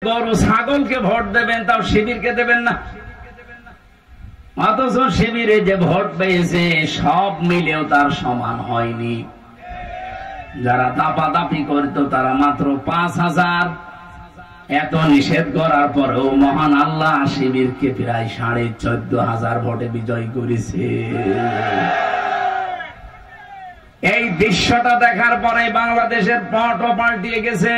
গরু ছাগলকে ভোট দেবেন, তাও শিবিরকে দেবেন না। অথচ শিবিরে যে ভোট পেয়েছে সব মিলেও তার সমান হয়নি। যারা দাপাদাপি করতো তারা মাত্র 5,000। এত নিষেধ করার পরেও মহান আল্লাহ শিবিরকে প্রায় 14,500 ভোটে বিজয় করেছে। এই দৃশ্যটা দেখার পরে বাংলাদেশের পটও পাল্টিয়ে গেছে।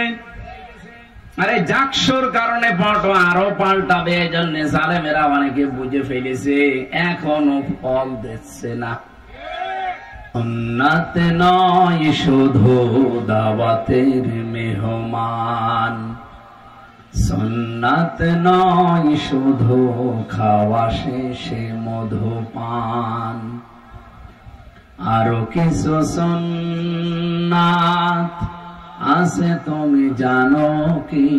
আরে জাকসুর কারণে পটও আরো পাল্টাবে, এই জন্য জালেমেরা অনেকে বুঝে ফেলেছে, এখনো ফল দিচ্ছে না। উন্নত নয় শুধু দাওয়াতের মেহমান, সুন্নাত নয় শুধু খাওয়া শেষে মধুপান, আরো কিছু সুন্নাত আছে তুমি জানো কি,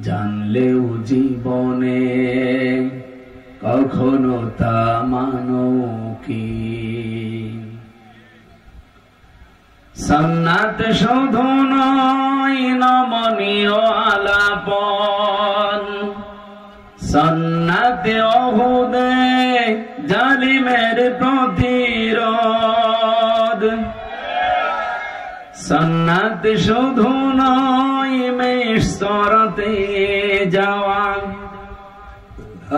জানলেও জীবনে কখনো তা মানো কি। সুন্নাত শুধু নয় নমনীয় আলাপন, সুন্নাতে ওহুদে জালিমের প্রতিরোধ, সুন্নাত শুধু নয় মেশরতে যাওয়া,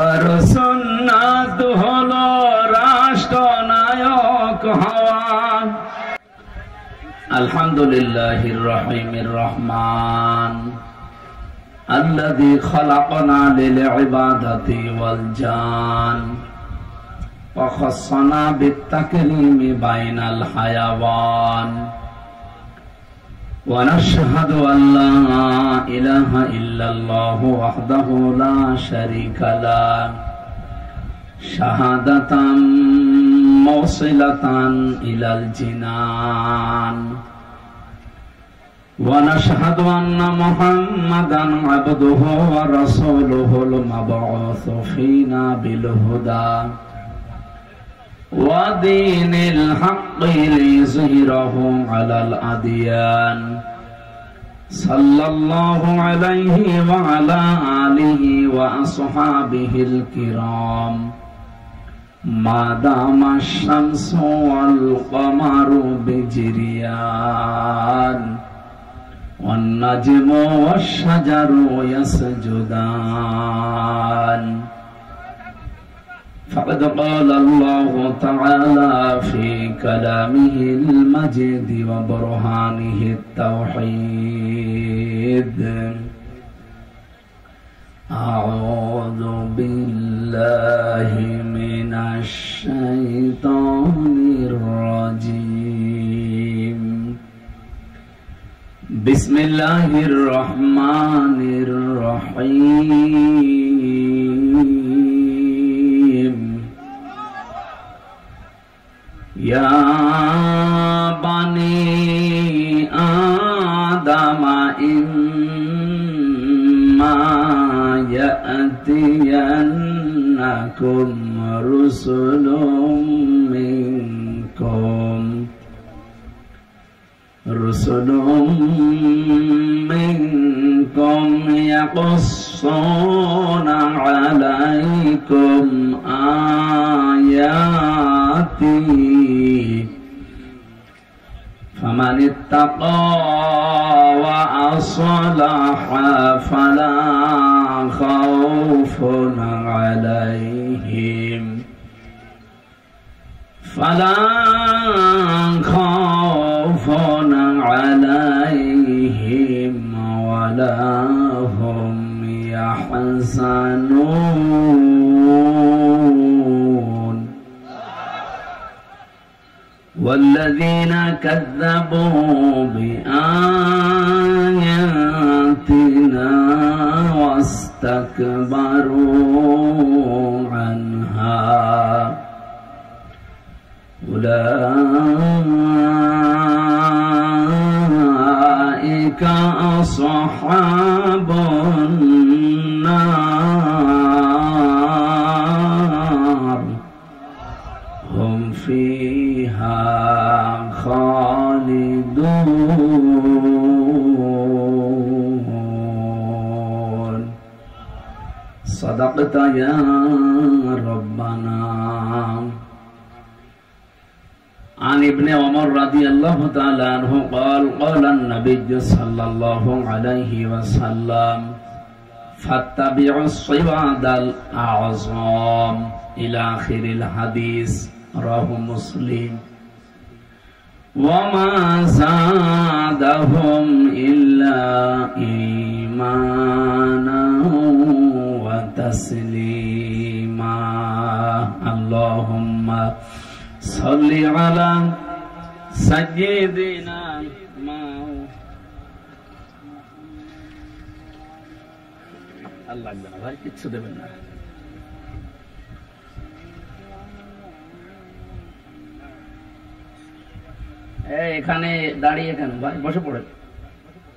আর সুন্নাত হলো রাষ্ট্রনায়ক হওয়া। আলহামদুলিল্লাহির রহিমির রহমান আল্লাযী খালাকানা লিল ইবাদাতি ওয়াল জান ওয়া খাসানা বিত তাকরীমি বাইনাল হায়াওয়ান ওয়া নাশহাদু আল্লা ইলাহা ইল্লাল্লাহু ওয়াহদাহু লা শারীকা লাহু শাহাদাতাম মুওসিলাতান ইলাল জিনান ওয়া নাশহাদু আন্না মুহাম্মাদান আবদুহু ওয়া রাসূলুহুল মাবউসু ফীনা বিল হুদা ওয়া দীনিল হাক্কি লিয়ুযহিরাহু আলাল আদিয়ান সাল্লাল্লাহু আলাইহি ওয়া আলা আলিহি ওয়া আসহাবিহিল কিরাম মা দামা শামসু ওয়াল কমারু বিজরিয়ান ওয়ান নাজমু ওয়াশ শাজারু ইয়াসজুদান। فقد قال الله تعالى في كلامه المجيد وبرهانه التوحيد أعوذ بالله من الشيطان الرجيم بسم الله الرحمن الرحيم يا بني آدم إما يأتينكم رسل منكم يقصون عليكم آياتي فمن اتقى وأصلح فلا خوف عليهم ولا هم يحزنون والذين كذبوا بآياتنا واستكبروا عنها أولئك أصحاب النار هم فيها خالدون صدقت يا ربنا. عن ابن عمر رضي الله تعالى عنه قال قال النبي صلى الله عليه وسلم فاتبعوا الصراط الأعظم إلى آخر الحديث رواه مسلم. وما زادهم إلا إيمانا وتسليما. اللهم صل على سيدنا আল্লাহ ভাই কিচ্ছু দেবেন না। এখানে দাঁড়িয়ে কেন ভাই, বসে পড়ে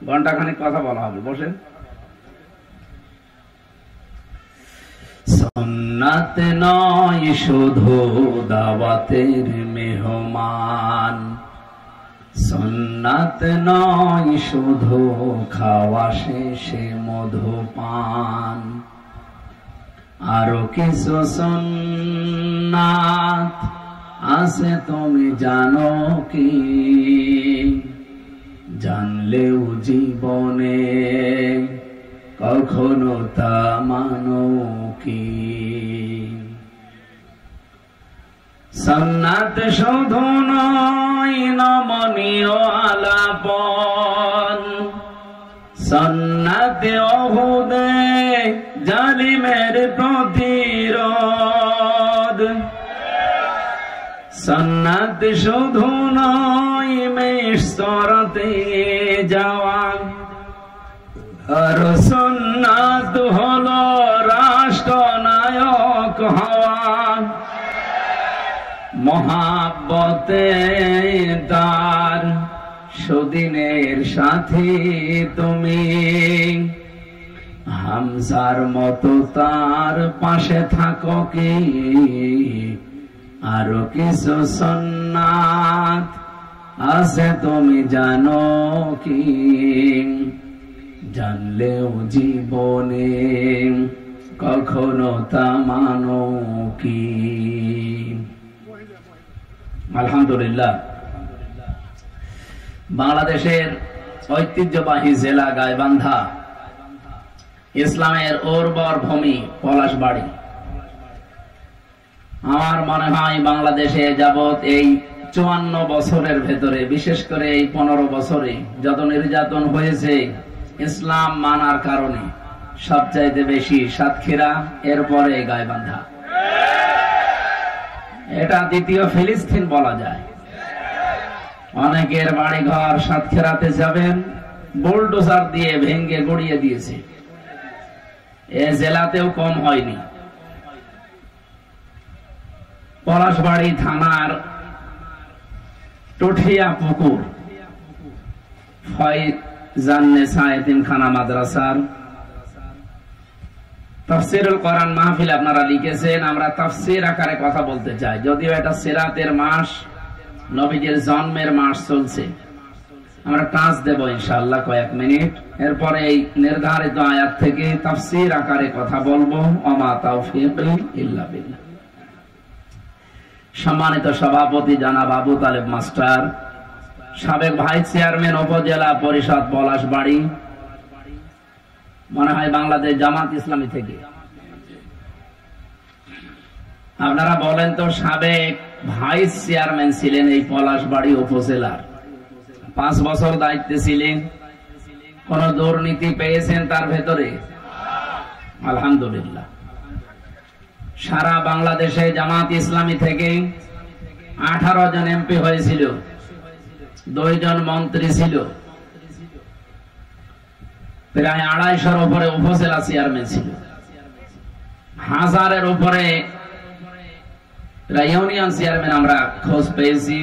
ঘন্টা খানিক কথা বলা হবে, বসেন। সুন্নাত নয় শুধু দাওয়াতের মেহমান, সুন্নাত নয় শুধু খাওয়া শেষে মধুপান, আরো কিছু সুন্নাত আছে তুমি জানো কি? জানলেও জীবনে কখনো তা মানো কি? সুন্নাত শুধু নয় নমনীয় আলাপন, সুন্নাতে ওহুদে জালিমের প্রতিরোধ, সুন্নাত শুধু নয় মেশরতে যাওয়া, আর সুন্নাত হলো রাষ্ট্রনায়ক হওয়া, মহাব্বতে তার সুদিনের সাথী তুমি, হামজার মতো তার পাশে থাকো কি? আরো কিছু সুন্নাত আছে তুমি জানো কি? জানলেও জীবনে কখনো তা মানো কি? আলহামদুলিল্লাহ, বাংলাদেশের ঐতিহ্যবাহী জেলা গাইবান্ধা, ইসলামের উর্বর ভূমি পলাশবাড়ি। আমার মনে হয় বাংলাদেশে যাবত এই 54 বছরের ভেতরে, বিশেষ করে এই 15 বছরে যত নির্যাতন হয়েছে ইসলাম মানার কারণে, সবচাইতে বেশি সাতক্ষীরা, এরপরে গাইবান্ধা। এটা দ্বিতীয় ফিলিস্তিন বলা যায়। অনেকের বাড়ি ঘর সাতক্ষীরাতে যাবেন, বুলডোজার দিয়ে ভেঙ্গে গড়িয়ে দিয়েছে। এ জেলাতেও কম হয়নি। পলাশবাড়ি থানার টঠিয়া পুকুর ফয়জান্নেসা এতিমখানা মাদ্রাসার তাফসীরুল কোরআন মাহফিল আপনারা লিখেছেন। আমরা তাফসীর আকারে কথা বলতে চাই, যদিও এটা সিরাতের মাস, নবীজির জন্মের মাস চলছে। আমরা টাচ দেব ইনশাআল্লাহ কয়েক মিনিট, এরপরে এই নির্ধারিত আয়াত থেকে তাফসীর আকারে কথা বলবো। ওমা তাওফীকি ইল্লা বিল্লাহ। সম্মানিত সভাপতি জনাব আবু তালেব মাস্টার, সাবেক ভাইস চেয়ারম্যান উপজেলা পরিষদ পলাশবাড়ি, মনে হয় বাংলাদেশ জামাত ইসলামী থেকে। আপনারা বলেন তো, সাবেক ভাইস চেয়ারম্যান ছিলেন এই পলাশবাড়ি উপজেলার, 5 বছর দায়িত্বে ছিলেন। কোন দুর্নীতি পেয়েছেন তার ভেতরে? আলহামদুলিল্লাহ। সারা বাংলাদেশে জামাত ইসলামী থেকে 18 জন এমপি হয়েছিল, 2 জন মন্ত্রী ছিল, প্রায় 250-র উপরে উপজেলা চেয়ারম্যান ছিল, 1000-এর উপরে ইউনিয়ন চেয়ারম্যান আমরা খোঁজ পেয়েছি,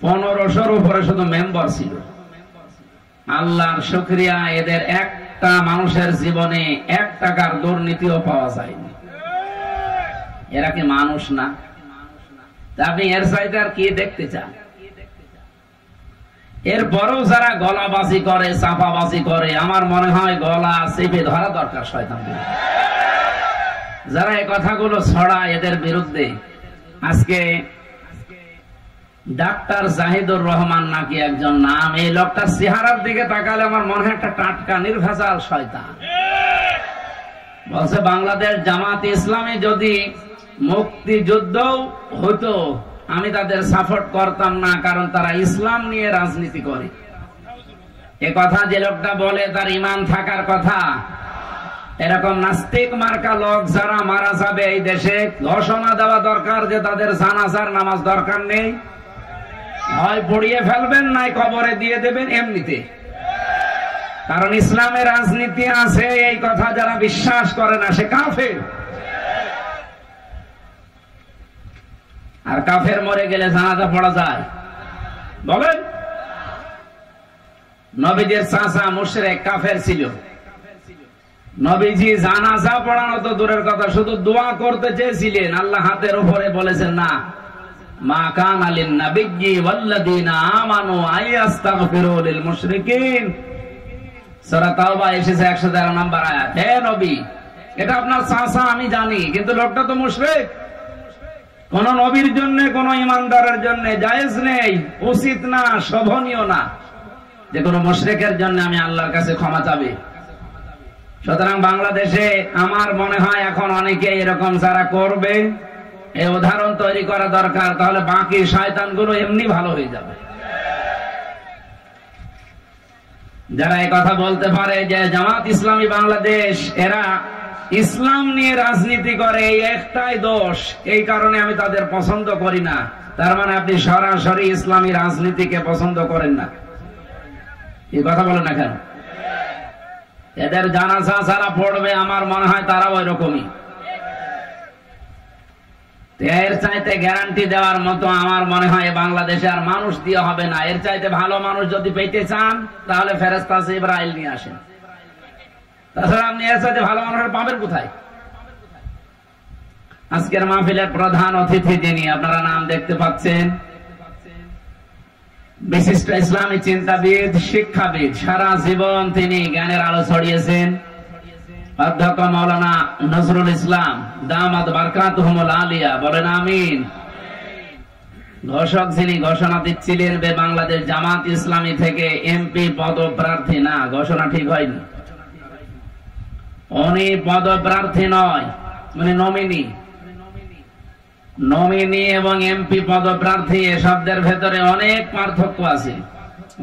1500-র উপরে শুধু মেম্বার ছিল। আল্লাহর শুকরিয়া, এদের একটা মানুষের জীবনে 1 টাকার দুর্নীতিও পাওয়া যায়নি। এরা কি মানুষ না? আপনি এর চাইতে আর কি দেখতে চান? এরপরেও যারা গলাবাজি করে, চাপাবাজি করে, আমার মনে হয় গলা চেপে ধরা দরকার শয়তানদের। যারা এই কথাগুলো ছড়ায় এদের বিরুদ্ধে আজকে ডাক্তার জাহিদুর রহমান নাকি একজন নাম, এই লোকটার চেহারার দিকে তাকালে আমার মনে হয় একটা টাটকা নির্ভেজাল শয়তান। বলছে বাংলাদেশ জামাত ইসলামী যদি মুক্তিযুদ্ধ হতো আমি তাদের সাপোর্ট করতাম না, কারণ তারা ইসলাম নিয়ে রাজনীতি করে। এ কথা যে লোকটা বলে তার ঈমান থাকার কথা। এরকম নাস্তিক মার্কা লোক যারা মারা যাবে এই দেশে ঘোষণা দেওয়া দরকার যে তাদের জানাজার নামাজ দরকার নেই, হয় পড়িয়ে ফেলবেন নাই কবরে দিয়ে দেবেন এমনিতে। কারণ ইসলামের রাজনীতি আছে এই কথা যারা বিশ্বাস করে না সে কাফের। আর কাফের মরে গেলে জানাজা পড়া যায়? বলেন। নবীজির চাচা মুশরিক কাফের ছিল, নবীজি জানাজা পড়ানো তো দূরের কথা, শুধু দোয়া করতে চেয়েছিলেন, আল্লাহ হাতের উপরে বলেছেন না, মা কানা লিন-নাবিয়্যি ওয়াল্লাযীনা আমানু আইয়াস্তাগফিরু লিল মুশরিকিন। সূরা তাওবা এসেছে 113 নম্বর আয়াত। হে নবী, এটা আপনার চাচা আমি জানি, কিন্তু লোকটা তো মুশরিক। কোন নবীর জন্য কোন ইমানদারের জন্য জায়েজ নেই, উচিত না, শোভনীয় না যে কোন মুশরিকের জন্য আমি আল্লাহর কাছে ক্ষমা চাবে। সুতরাং বাংলাদেশে আমার মনে হয় এখন অনেকে এরকম যারা করবে এই উদাহরণ তৈরি করা দরকার, তাহলে বাকি শয়তানগুলো এমনি ভালো হয়ে যাবে। যারা এই কথা বলতে পারে যে জামাত ইসলামী বাংলাদেশ এরা ইসলাম নিয়ে রাজনীতি করে, এই একটাই দোষ, এই কারণে আমি তাদের পছন্দ করি না, তার মানে আপনি সরাসরি ইসলামী রাজনীতিকে পছন্দ করেন না। এই কথা বলেন না কেন? এদের জানাজা যারা পড়বে আমার মনে হয় তারাও ওই রকমই। এর চাইতে গ্যারান্টি দেওয়ার মতো আমার মনে হয় বাংলাদেশে আর মানুষ দিয়ে হবে না। এর চাইতে ভালো মানুষ যদি পেতে চান তাহলে ফেরেশতা জিবরাইল নিয়ে আসেন, তাছাড়া আপনি এর চাইতে ভালো মানুষ পাবেন কোথায়? আজকের মাহফিলের প্রধান অতিথি যিনি আপনারা নাম দেখতে পাচ্ছেন, বিশিষ্ট ইসলামী চিন্তাবিদ, শিক্ষাবিদ, সারা জীবন তিনি জ্ঞানের আলো ছড়িয়েছেন, অধ্যক্ষ মাওলানা নজরুল ইসলাম দামাত বারকাতুহুমুল আলিয়া, বলেন আমিন। ঘোষক যিনি ঘোষণা দিচ্ছিলেন বাংলাদেশ জামাত ইসলামী থেকে এমপি পদপ্রার্থী না, ঘোষণা ঠিক হয়নি, উনি পদপ্রার্থী নয়, মানে নমিনি। নমিনি এবং এমপি পদপ্রার্থী এ শব্দের ভেতরে অনেক পার্থক্য আছে।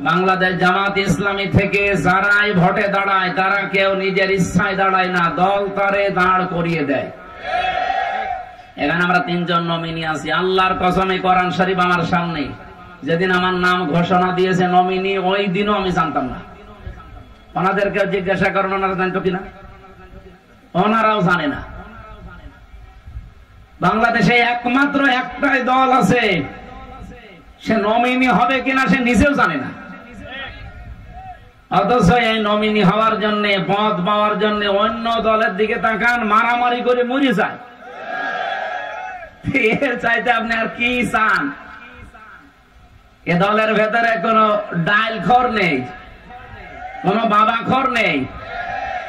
বাংলাদেশ জামাত ইসলামী থেকে যারাই ভোটে দাঁড়ায় তারা কেউ নিজের ইচ্ছায় দাঁড়ায় না, দল তারে দাঁড় করিয়ে দেয়। এখানে আমরা 3 জন নমিনি আছি। আল্লাহর কসমে কোরআন শরীফ আমার সামনে, যেদিন আমার নাম ঘোষণা দিয়েছে নমিনি ওই দিনও আমি জানতাম না। ওনাদেরকেও জিজ্ঞাসা করেন ওনারা জানতো কিনা, ওনারাও জানে না। বাংলাদেশে একমাত্র একটাই দল আছে, সে নমিনি হবে কিনা সে নিজেও জানে না, অথচ এই নমিনি হওয়ার জন্য, পদ পাওয়ার জন্য অন্য দলের দিকে তাকান, মারামারি করে মরে যায়। এর চাইতে আপনি আর কি চান? এ দলের ভেতরে কোনো ডাইল খোর নেই, কোনো বাবা খোর নেই,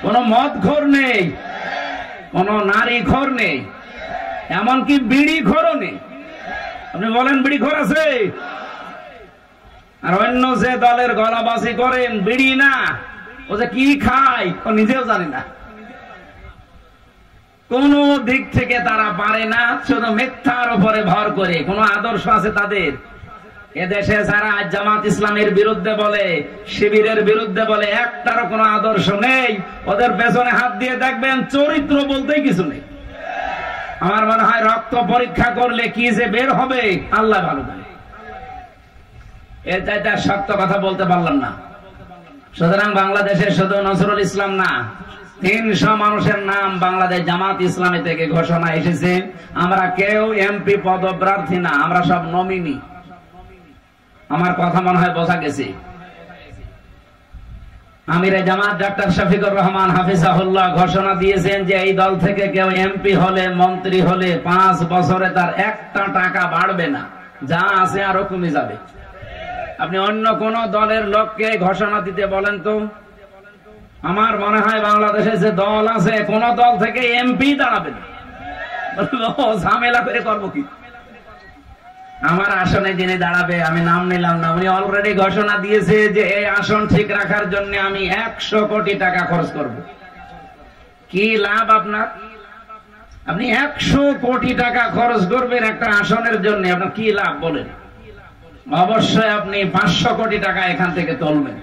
কোনো মদ খোর নেই, কোনো নারী খোর নেই, এমনকি বিড়ি খোরও নেই। আপনি বলেন বিড়ি খোর আছে? আর অন্য যে দলের গলাবাজি করেন বিড়ি না, ও যে কি খায় ও নিজেও জানে না। কোন দিক থেকে তারা পারে না, শুধু মিথ্যার উপরে ভর করে। কোন আদর্শ আছে তাদের? এদেশে যারা জামাত ইসলামের বিরুদ্ধে বলে, শিবিরের বিরুদ্ধে বলে, একটারও কোনো আদর্শ নেই। ওদের পেছনে হাত দিয়ে দেখবেন চরিত্র বলতেই কিছু নেই। আমার মনে হয় রক্ত পরীক্ষা করলে কি যে বের হবে আল্লাহ ভালো জানে। এর চাইতে সত্য কথা বলতে পারলাম না। সুতরাং বাংলাদেশে শুধু নজরুল ইসলাম না, 300 মানুষের নাম বাংলাদেশ জামাত ইসলামী থেকে ঘোষণা এসেছে। আমরা কেউ এমপি পদপ্রার্থী না, আমরা সব নমিনি। আমার কথা মনে হয় বোঝা গেছে। আমিরে জামাত ডাক্তার শফিকুর রহমান হাফিজাহুল্লাহ ঘোষণা দিয়েছেন যে এই দল থেকে কেউ এমপি হলে, মন্ত্রী হলে 5 বছরে তার একটা টাকা বাড়বে না, যা আছে আরো কমে যাবে। আপনি অন্য কোন দলের লোককে ঘোষণা দিতে বলেন তো। আমার মনে হয় বাংলাদেশে যে দল আছে কোন দল থেকে এমপি দাঁড়াবে না। ঝামেলা করে করবো কি? আমার আসনে যিনি দাঁড়াবে, আমি নাম নিলাম না, উনি অলরেডি ঘোষণা দিয়েছে যে এই আসন ঠিক রাখার জন্য আমি 100 কোটি টাকা খরচ করব। কি লাভ আপনার? আপনি 100 কোটি টাকা খরচ করবেন একটা আসনের জন্য, আপনার কি লাভ বলেন? অবশ্যই আপনি 500 কোটি টাকা এখান থেকে তুলবেন।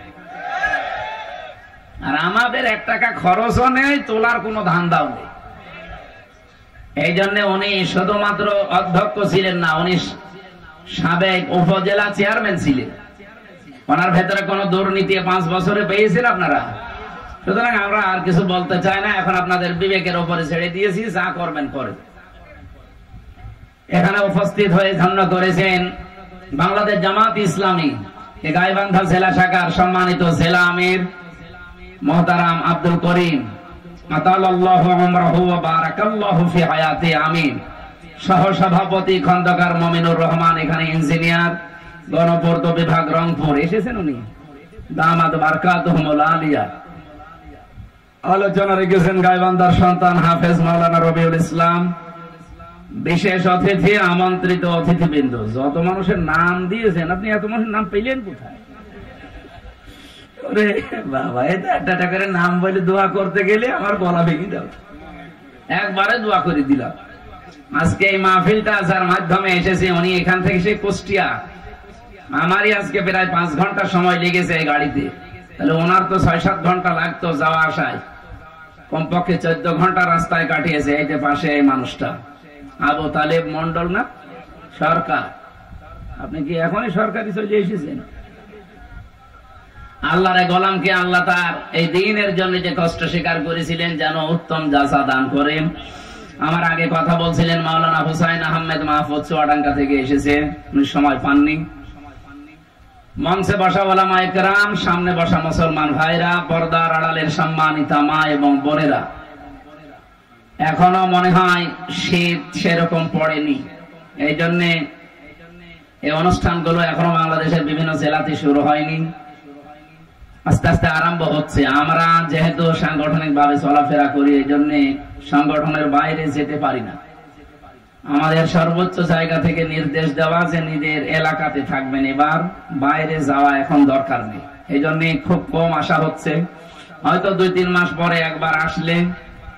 আর আমাদের 1 টাকা খরচও নেই, তোলার কোনো ধান্দাও নেই। এই জন্য উনি শুধুমাত্র অধ্যক্ষ ছিলেন না, উনি সাবেক উপজেলা চেয়ারম্যান ছিলেন। ওনার ভেতরে কোন দুর্নীতি 5 বছরে পেয়েছেন আপনারা। সুতরাং আমরা আর কিছু বলতে চাই না, এখন আপনাদের বিবেকের উপরে ছেড়ে দিয়েছি, যা করবেন করেন। এখানে উপস্থিত হয়ে ধন্য করেছেন বাংলাদেশ জামাত ইসলামী গাইবান্ধা জেলা শাখার সম্মানিত জেলা আমির মোহতারাম আব্দুল করিম, আতালাল্লাহু উমরাহু ওয়া বারাকাল্লাহু ফি হায়াতি, আমিন। সহসভাপতি খন্দকার মমিনুর রহমান, এখানে ইঞ্জিনিয়ার, গণপূর্ত বিভাগ, রংপুর এসেছেন উনি, দামাত বারকাতুহুমুল আলিয়া। আলোচনা রেখেছেন গাইবান্ধার সন্তান হাফেজ মাওলানা রবিউল ইসলাম। বিশেষ অতিথি, আমন্ত্রিত অতিথিবৃন্দ, যত মানুষের নাম দিয়েছেন, আপনি এত মানুষের নাম পেলেন কোথায়? বাবা, এটা একটা করে নাম বলে দোয়া করতে গেলে আমার গলা ভেঙে যাবে। একবারে দোয়া করে দিলাম। আজকে এই মাহফিলটা যার মাধ্যমে এসেছে, উনি এখান থেকে সেই কুষ্টিয়া, আমারই আজকে প্রায় 5 ঘন্টা সময় লেগেছে এই গাড়িতে, তাহলে ওনার তো 6-7 ঘন্টা লাগতো যাওয়া আসায়, কমপক্ষে 14 ঘন্টা রাস্তায় কাটিয়েছে। এই যে পাশে এই মানুষটা আবু তালেব মন্ডল না, সরকার, আপনি কি এখনই সরকারি চলে এসেছেন? আল্লাহর গোলামকে আল্লাহ তার এই দিনের জন্য যে কষ্ট স্বীকার করেছিলেন, যেন উত্তম জাযা দান করেন। আমার আগে কথা বলছিলেন মাওলানা হুসাইন আহমেদ মাহফুজ, চুয়াডাঙ্গা থেকে এসেছে, উনি সময় পাননি। মঞ্চে বসা ওলামায়ে কেরাম, সামনে বসা মুসলমান ভাইরা, পর্দার আড়ালের সম্মানিতা মা এবং বোনেরা, এখনো মনে হয় শীত সেরকম পড়েনি। এই জন্য এই অনুষ্ঠানগুলো এখনো বাংলাদেশের বিভিন্ন জেলাতে শুরু হয়নি, আস্তে আস্তে আরম্ভ হচ্ছে। আমরা যেহেতু সাংগঠনিক ভাবে চলাফেরা করি, এই জন্য সংগঠনের বাইরে যেতে পারি না। আমাদের সর্বোচ্চ জায়গা থেকে নির্দেশ দেওয়া যে নিজের এলাকাতে থাকবেন, এবার বাইরে যাওয়া এখন দরকার নেই। এই জন্য খুব কম আসা হচ্ছে। হয়তো 2-3 মাস পরে একবার আসলে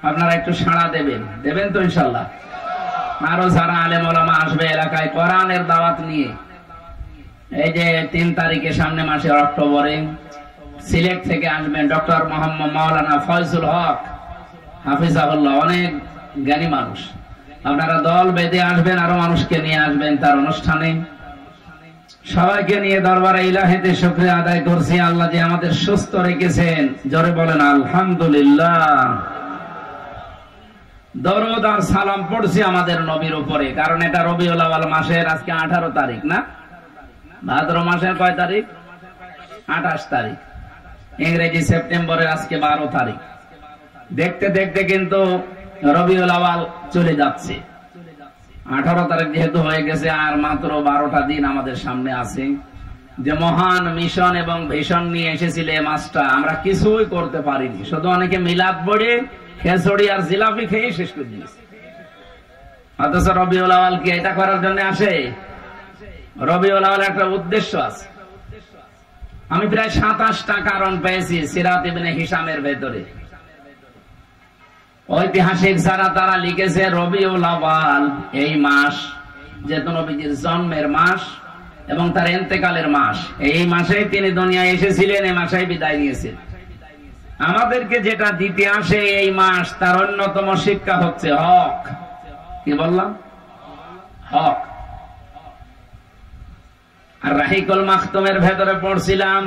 আপনারা একটু সাড়া দেবেন তো ইনশাল্লাহ। আরো যারা আলেম ওলামা আসবে এলাকায় কোরআনের দাওয়াত নিয়ে, এই যে 3 তারিখে সামনে মাসে অক্টোবরে সিলেট থেকে আসবেন ডক্টর মোহাম্মদ মাওলানা ফয়জুল হক হাফিজাহুল্লাহ, অনেক জ্ঞানী মানুষ। আপনারা দল বেঁধে আসবেন, আরো মানুষকে নিয়ে আসবেন তার অনুষ্ঠানে। সবাইকে নিয়ে দরবারে ইলাহিতে শুকরিয়া আদায় করছি, আল্লাহ যে আমাদের সুস্থ রেখেছেন। জোরে বলেন আলহামদুলিল্লাহ। দরুদ আর সালাম পড়ছি আমাদের নবীর উপরে, কারণ এটা রবিউল আউয়াল মাসের আজকে 18 তারিখ না, ভাদ্র মাসের কয় তারিখ? 28 তারিখ। ইংরেজি সেপ্টেম্বরের আজকে 12 তারিখ। দেখতে দেখতে কিন্তু রবিউল আউয়াল চলে যাচ্ছে। 18 তারিখ যেহেতু হয়ে গেছে, আর মাত্র 12টা দিন আমাদের সামনে আছে। যে মহান মিশন এবং ভিশন নিয়ে এসেছিল এই মাসটা, আমরা কিছুই করতে পারিনি। শুধু অনেকে মিলাদ পড়ে খেচড়ি আর জিলাপি খেয়ে শেষ করে দিয়েছে। অথচ রবিউল আউয়াল কি এটা করার জন্য আসে? রবিউল আউয়াল একটা উদ্দেশ্য আছে। আমি প্রায় 27টা কারণ পেয়েছি সিরাত ইবনে হিশামের ভেতরে। ঐতিহাসিক যারা তারা লিখেছে রবিউল আউয়াল এই মাস যেহেতু নবীজির জন্মের মাস এবং তার ইন্তেকালের মাস, এই মাসেই তিনি দুনিয়ায় এসেছিলেন, এই মাসেই বিদায় নিয়েছেন। আমাদেরকে যেটা দিতে আসে এই মাস, তার অন্যতম শিক্ষা হচ্ছে হক। কি বললাম? হক। আর রাহিকুল মাখতুমের ভেতরে পড়ছিলাম,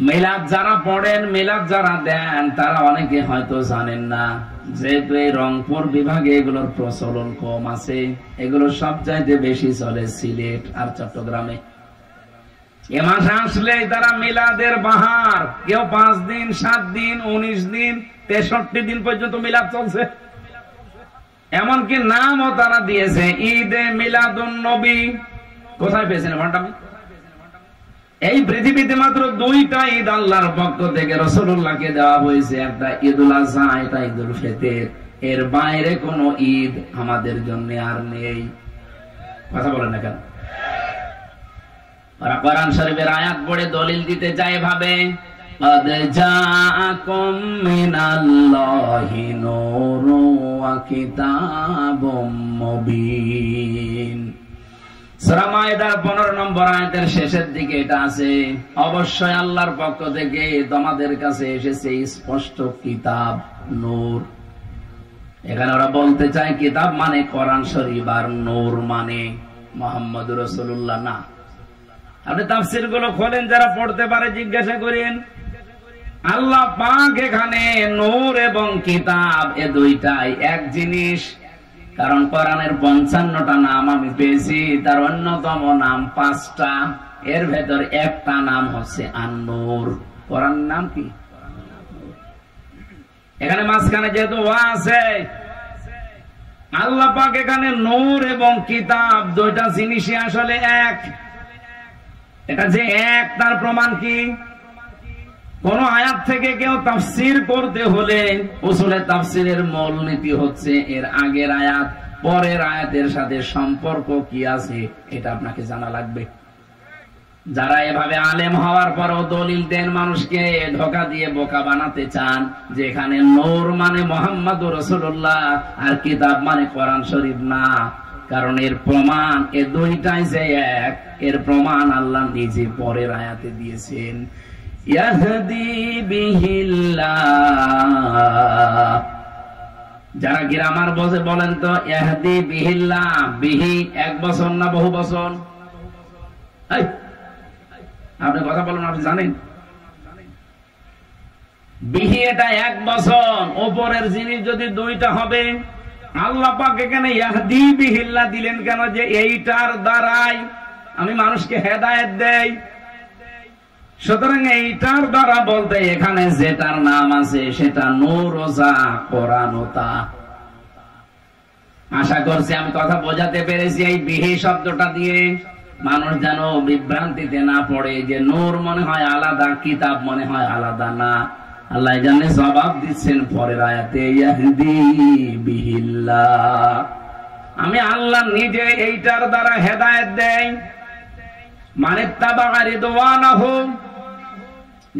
মিলাদ যারা পড়েন, মিলাদ যারা দেন, তারা অনেকে হয়তো জানেন না, যেহেতু এই রংপুর বিভাগে এগুলোর প্রচলন কম আছে। এগুলো সব চাইতে বেশি চলে সিলেট আর চট্টগ্রামে। এ মাসে আসলেই তারা মিলাদের বাহার, কেউ 5 দিন, 7 দিন, 19 দিন, 63 দিন পর্যন্ত মিলাদ চলছে। এমনকি নামও তারা দিয়েছে ঈদে মিলাদুন নবী। কোথায় পেয়েছেন ঘন্টামি? এই পৃথিবীতে মাত্র 2টা ঈদ আল্লাহর পক্ষ থেকে রাসূলুল্লাহকে দেওয়া হয়েছে, একটা ঈদুল আযহা, এটা ঈদুল ফিতর। এর বাইরে কোন ঈদ আমাদের জন্য আর নেই। কথা বলেন না কেন? ওরা কোরআন শরীফের আয়াত পড়ে দলিল দিতে যায় ভাবে قد جاءكم من الله نور وكتاب مبين। সূরা মায়েদার 15 নম্বর আয়াতের শেষের দিকে এটা আছে, অবশ্যই আল্লাহর পক্ষ থেকে তোমাদের কাছে এসেছে স্পষ্ট কিতাব, নূর। এখানে ওরা বলতে চায় কিতাব মানে কোরআন শরীফ আর নূর মানে মুহাম্মদুর রাসূলুল্লাহ না। আপনি তাফসীর গুলো খোলেন, যারা পড়তে পারে জিজ্ঞাসা করেন। আল্লাহ পাক এখানে নূর এবং কিতাব এ দুইটাই এক জিনিস। কারণ কোরআনের 55টা নাম আমি পেয়েছি, তার অন্যতম নাম 5টা, এর ভেতর একটা নাম হচ্ছে আন-নূর। কোরআন নাম কি? এখানে মাঝখানে যেহেতু ওয়া আছে, আল্লাহ পাক এখানে নূর এবং কিতাব দুইটা জিনিসই আসলে এক। এটা যে এক তার প্রমাণ কি? কোন আয়াত থেকে কেউ তাফসীর করতে হলে উসুলে তাফসীরের মূলনীতি হচ্ছে এর আগের আয়াত পরের আয়াতের সাথে সম্পর্ক কি আছে, এটা আপনাকে জানা লাগবে। যারা এভাবে আলেম হওয়ার পরও দলিল দেন, মানুষকে ধোঁকা দিয়ে বোকা বানাতে চান, যেখানে নূর মানে মুহাম্মদুর রাসূলুল্লাহ আর কিতাব মানে কোরআন শরীফ না। কারণ এর প্রমাণ এ দুইটাই যে এক, এর প্রমাণ আল্লাহ নিজে পরের আয়াতে দিয়েছেন। ইয়াহদি বিহিল্লাহ। যারা গ্রামার বসে বলেন তো ইয়াহদি বিহিল্লাহ, বিহি এক বছর না বহু বছর? আপনি কথা বলেন, আপনি জানেন বিহি এটা এক বছর, উপরের জিনিস যদি দুইটা হবে, আল্লাহ পাক এখানে ইয়াহদি বিহিল্লাহ দিলেন কেন? যে এইটার দ্বারাই আমি মানুষকে হেদায়েত দেই। সুতরাং এইটার দ্বারা বলতে এখানে যেটার নাম আছে সেটা নূর ও যা কোরআন ও তা। আশা করছি আমি কথা বোঝাতে পেরেছি এই বিহি শব্দটা দিয়ে, মানুষ যেন বিভ্রান্তিতে না পড়ে যে নূর মনে হয় আলাদা, কিতাব মনে হয় আলাদা। না, আল্লাহ জানে জবাব দিচ্ছেন পরের আয়াতে, ইয়াহদি বিহিল্লাহ, আমি আল্লাহ নিজে এইটার দ্বারা হেদায়েত দেই। মানে তাবা রিদওয়ানাহু,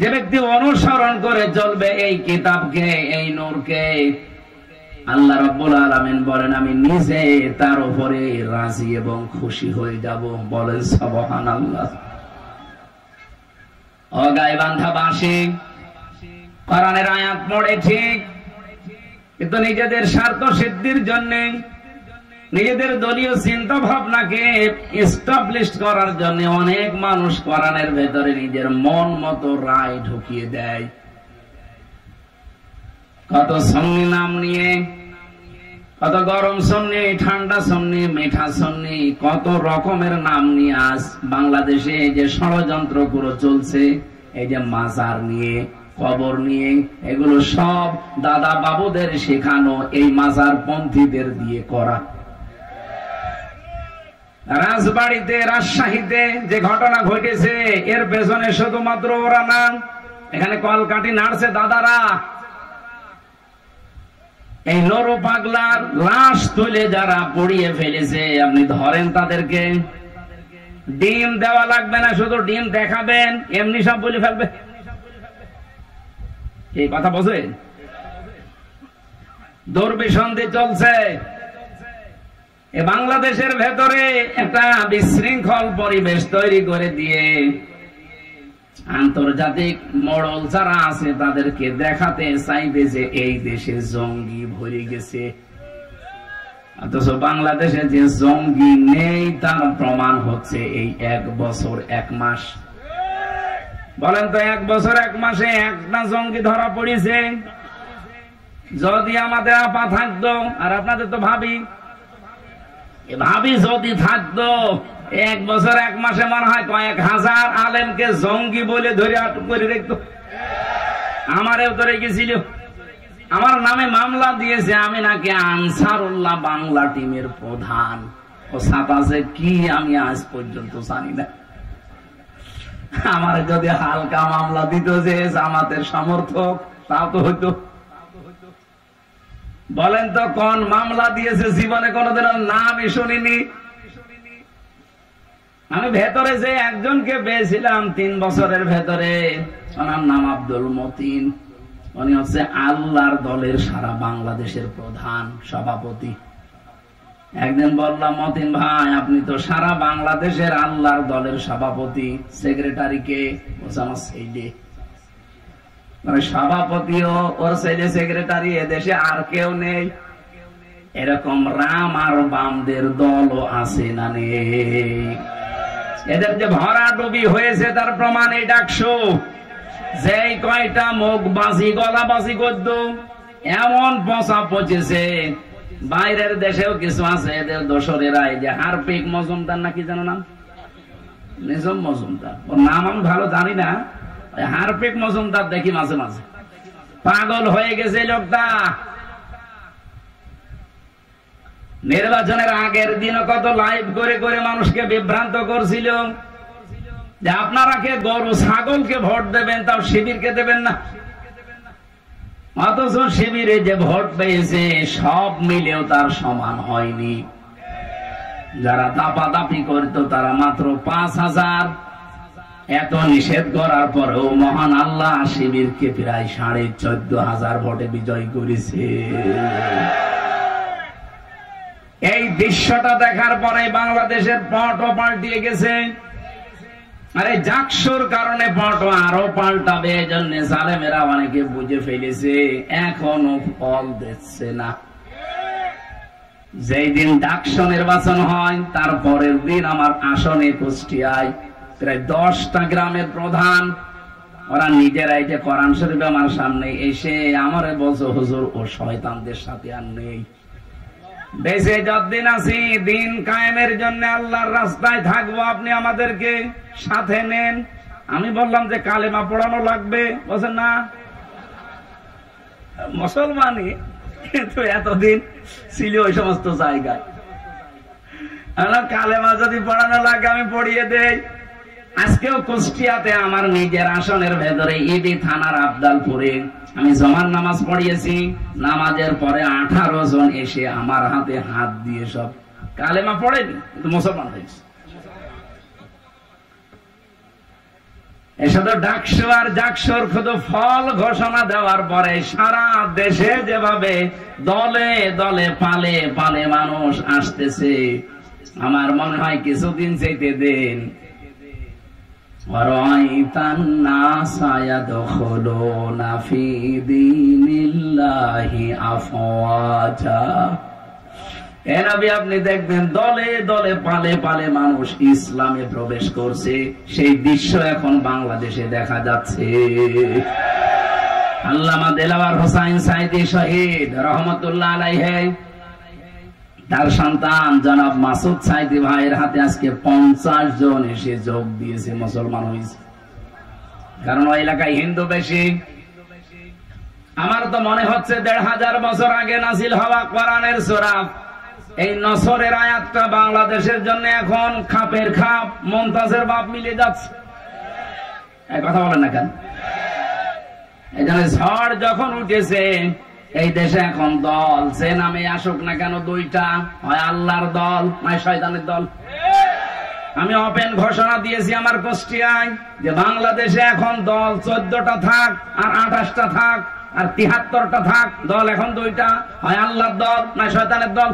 যে ব্যক্তি অনুসরণ করে চলবে এই কিতাবকে, এই নূরকে, আল্লাহ রাব্বুল আলামিন বলেন আমি নিজে তার উপরে রাজি এবং খুশি হয়ে যাব। বলেন সুবহানাল্লাহ। ও গায়বান্ধাবাসী, কোরআনের আয়াত পড়ে ঠিক, কিন্তু নিজেদের স্বার্থ সিদ্ধির জন্য, নিজেদের দলীয় চিন্তা ভাবনাকে এস্টাবলিশ করার জন্য অনেক মানুষ কোরআনের ভেতরে নিজের মন মতো রায় ঢুকিয়ে দেয়। কত সুন্নি নাম নিয়ে, কত গরম সুন্নি, ঠান্ডা সুন্নি, মিঠা সুন্নি, কত রকমের নাম নিয়ে আজ বাংলাদেশে এই যে ষড়যন্ত্র পুরো চলছে, এই যে মাজার নিয়ে, কবর নিয়ে, এগুলো সব দাদা বাবুদের শেখানো এই মাজার পন্থীদের দিয়ে করা। রাজবাড়িতে, রাজশাহীতে যে ঘটনা ঘটেছে, এর পেছনে শুধুমাত্র ওরা না, এখানে কলকাঠি নাড়ছে দাদারা। এই নর পাগলার লাশ তুলে যারা পড়িয়ে ফেলেছে, আপনি ধরেন তাদেরকে, ডিম দেওয়া লাগবে না, শুধু ডিম দেখাবেন, এমনি সব বলে ফেলবে। এই কথা বোঝেন? দুর্বিসন্ধি চলছে বাংলাদেশের ভেতরে, একটা বিশৃঙ্খল পরিবেশ তৈরি করে দিয়ে আন্তর্জাতিক মডেল যারা আছে তাদেরকে দেখাতে চাইবে যে এই দেশে জঙ্গি ভরে গেছে, অথচ বাংলাদেশে যে জঙ্গি নেই তার প্রমাণ হচ্ছে এই 1 বছর 1 মাস। বলেন তো 1 বছর 1 মাসে একটা জঙ্গি ধরা পড়েছে? যদি আমাদের আপা থাকতো, আর আপনাদের তো ভাবি যদি থাকতো, 1 বছর 1 মাসে মনে হয় কয়েক হাজার আলেমকে জঙ্গি বলে ধরে আটক করে রাখতো। আমারও তো রেখেছিল, আমার নামে মামলা দিয়েছে, আমি নাকি আনসারুল্লাহ বাংলা টিমের প্রধান। ও সাতাশে কি আমি আজ পর্যন্ত জানি না। আমার যদি হালকা মামলা দিত যে জামাতের সমর্থক, তাও তো হইতো। বলেন তো কোন মামলা দিয়েছে জীবনে কোনোদিন নামই শুনিনি। আমি ভেতরে যে একজনকে পেয়েছিলাম 3 বছরের ভেতরে, ওনার নাম আব্দুল মতিন। উনি হচ্ছে আল্লাহর দলের সারা বাংলাদেশের প্রধান সভাপতি। একদিন বললাম, মতিন ভাই আপনি তো সারা বাংলাদেশের আল্লাহর দলের সভাপতি, সেক্রেটারি কে? বলছে আমার ছেলে। মানে সভাপতিও ওর ছেলে সেক্রেটারি, এদেশে আর কেউ নেই। এরকম রাম আর বামদের দলও আছে না নেই? এদের যে ভরাডুবি হয়েছে তার প্রমাণ এই ডাকসু। যেই কয়টা মুখ বাজি গলা বাজি করত, এমন পচা পচেছে। বাইরের দেশেও কিছু আছে এদের দোসরেরা, এই যে হারপিক মজুমদার নাকি জানো নাম, নিজাম মজুমদার, ওর নাম আমি ভালো জানি না। হারপিক মজুমদার দেখি মাঝে মাঝে, পাগল হয়ে গেছে লোকটা। নির্বাচনের আগের দিনও কত লাইভ করে করে মানুষকে বিভ্রান্ত করছিল যে আপনারা কে গরু ছাগলকে ভোট দেবেন, তাও শিবিরকে দেবেন না। অথচ শিবিরে যে ভোট পেয়েছে সব মিলেও তার সমান হয়নি। যারা দাপাদাপি করতো তারা মাত্র 5000। এত নিষেধ করার পরেও মহান আল্লাহ শিবিরকে প্রায় 14,500 ভোটে বিজয় করেছে। এই দৃশ্যটা দেখার পরে বাংলাদেশের পটও পাল্টিয়ে গেছে। আরে জাকসুর কারণে পটও আরো পাল্টাবে, এজন্য জালেমেরা অনেকে বুঝে ফেলেছে, এখনো ফল দিচ্ছে না। যেই দিন ডাকসু নির্বাচন হয় তার পরের দিন আমার আসনে কুষ্টিয়ায় প্রায় 10টা গ্রামের প্রধান, ওরা নিজেরাই যে কোরআন শরীফ আমার সামনে এসে আমারে বলছে, হুজুর ও শয়তানদের সাথে আর নেই, দেশে যতদিন আছি দিন কায়েমের জন্য আল্লাহর রাস্তায় থাকবো, আপনি আমাদেরকে সাথে নেন। আমি বললাম যে কালেমা পড়ানো লাগবে, বলছেন না মুসলমানই, কিন্তু এতদিন ছিল ওই সমস্ত জায়গায়। কালেমা যদি পড়ানো লাগে আমি পড়িয়ে দেই। আজকেও কুষ্টিয়াতে আমার নিজের আসনের ভেতরে ইডি থানার আবদালপুরে আমি জমান নামাজ পড়িয়েছি। নামাজের পরে 18 জন এসে আমার হাতে হাত দিয়ে সব কালেমা পড়েনি, কিন্তু মুসলমান হয়েছে। এসব ডাকসু আর জাকসুর শুধু ফল ঘোষণা দেওয়ার পরে সারা দেশে যেভাবে দলে দলে পালে পালে মানুষ আসতেছে, আমার মনে হয় কিছুদিন যেতে দেন, আপনি দেখবেন দলে দলে পালে পালে মানুষ ইসলামে প্রবেশ করছে। সেই দৃশ্য এখন বাংলাদেশে দেখা যাচ্ছে। আল্লামা দেলাওয়ার হোসাইন সাইদি শহীদ রহমতুল্লাহ আলাইহি, তার সন্তান জনাব মাসুদ সাইদি ভাইয়ের হাতে আজকে 50 জন এসে যোগ দিয়েছে, মুসলমান হয়েছে। কারণ ওই এলাকায় হিন্দু বেশি। আমার তো মনে হচ্ছে 1500 বছর আগে নাজিল হওয়া কোরআনের সূরা, এই নসরের আয়াতটা বাংলাদেশের জন্য এখন খাপের খাপ, মুমতাজের বাপ মিলে যাচ্ছে। এই কথা বলেন না কেন? এই জন্য ঝড় যখন উঠেছে এই দেশে এখন দল সে নামে আসুক না কেন, দুইটা, হয় আল্লাহর দল নয় শয়তানের দল। আমি ওপেন ঘোষণা দিয়েছি আমার কুষ্টিয়ায় যে বাংলাদেশে এখন দল 14টা থাক আর 28টা থাক আর 73টা থাক, দল এখন দুইটা, হয় আল্লাহর দল নয় শয়তানের দল।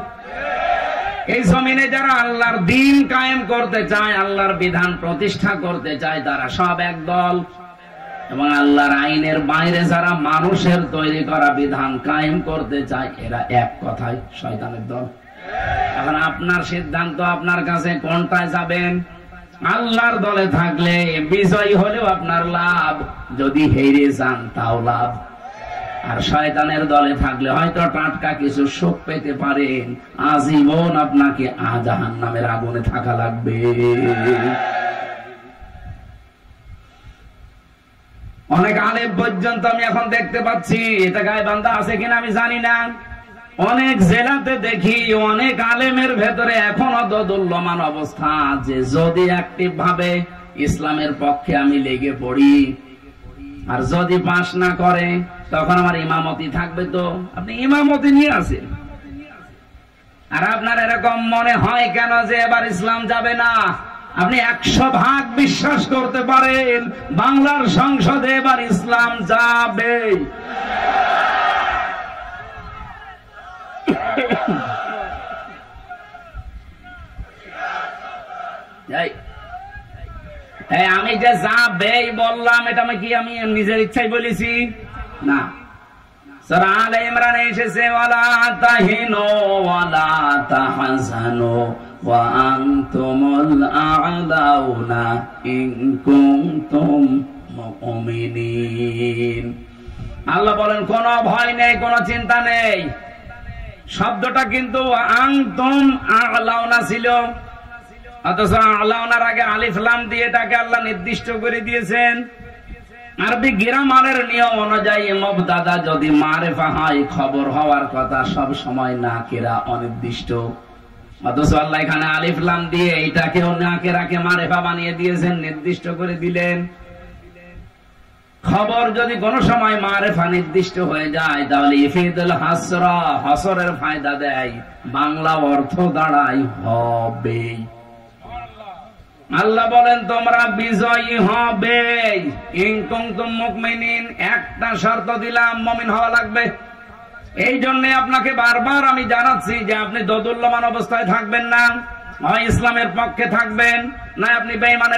এই জমিনে যারা আল্লাহর দ্বীন কায়েম করতে চায়, আল্লাহর বিধান প্রতিষ্ঠা করতে চায়, তারা সব এক দল। এবং আল্লাহর আইনের বাইরে যারা মানুষের তৈরি করা বিধান কায়েম করতে চায়, এরা এক কথায় শয়তানের দল। এখন আপনার সিদ্ধান্ত, আপনার কাছে কোনটায় যাবেন। আল্লাহর দলে থাকলে বিজয়ী হলেও আপনার লাভ, যদি হেরে যান তাও লাভ। আর শয়তানের দলে থাকলে হয়তো টাটকা কিছু সুখ পেতে পারেন, আজীবন আপনাকে জাহান্নামের আগুনে থাকা লাগবে। অনেক আলেম পর্যন্ত আমি এখন দেখতে পাচ্ছি, এটা গায়বান্ধা আছে কিনা আমি জানি না, অনেক জেলাতে দেখি অনেক আলেমের ভেতরে এখনো দোদুল্যমান অবস্থা, যে যদি অ্যাক্টিভ ভাবে ইসলামের পক্ষে আমি লেগে পড়ি আর যদি পাস না করে তখন আমার ইমামতি থাকবে। তো আপনি ইমামতি নিয়ে আসেন। আর আপনার এরকম মনে হয় কেন যে এবার ইসলাম যাবে না? আপনি 100% বিশ্বাস করতে পারেন বাংলার সংসদে এবার ইসলাম যাবে। আমি যে যাবে বললাম, এটা আমি নিজের ইচ্ছাই বলেছি না। সূরা আলে ইমরানে এসেছে, ওয়ালা তাহিনু ওয়ালা তাহজানু ওয়া আনতুমুল আ'লাউনা ইন কুনতুম মুমিনিন। আল্লাহ বলেন কোন ভয় নেই, কোন চিন্তা নেই। শব্দটা কিন্তু আনতুম আ'লাউনা ছিল, অথচ আ'লাউনার আগে আলিফ লাম দিয়ে এটাকে আল্লাহ নির্দিষ্ট করে দিয়েছেন। আরবি গ্রামারের নিয়ম অনুযায়ী মুবতাদা যদি মারিফা হয়, খবর হওয়ার কথা সব সময় নাকিরা অনির্দিষ্ট। অথচ আল্লাহ এখানে আলিফ লাম দিয়ে এটাকেও নাকিরাকে মারিফা বানিয়ে দিয়েছেন, নির্দিষ্ট করে দিলেন। খবর যদি কোন সময় মারিফা নির্দিষ্ট হয়ে যায় তাহলে ইফিদুল হাসরা, হাসরের ফায়দা দেয়, বাংলা অর্থ দাঁড়ায় হবে। আল্লাহ বলেন তোমরা বিজয়ী হবে ইন কুনতুম মুমিনিন। একটা শর্ত দিলাম, মুমিন হওয়া লাগবে। এই জন্য আপনাকে বারবার আমি জানাচ্ছি যে আপনি দোদুল্যমান অবস্থায় থাকবেন না, হয় ইসলামের পক্ষে থাকবেন, না আপনি বেঈমানের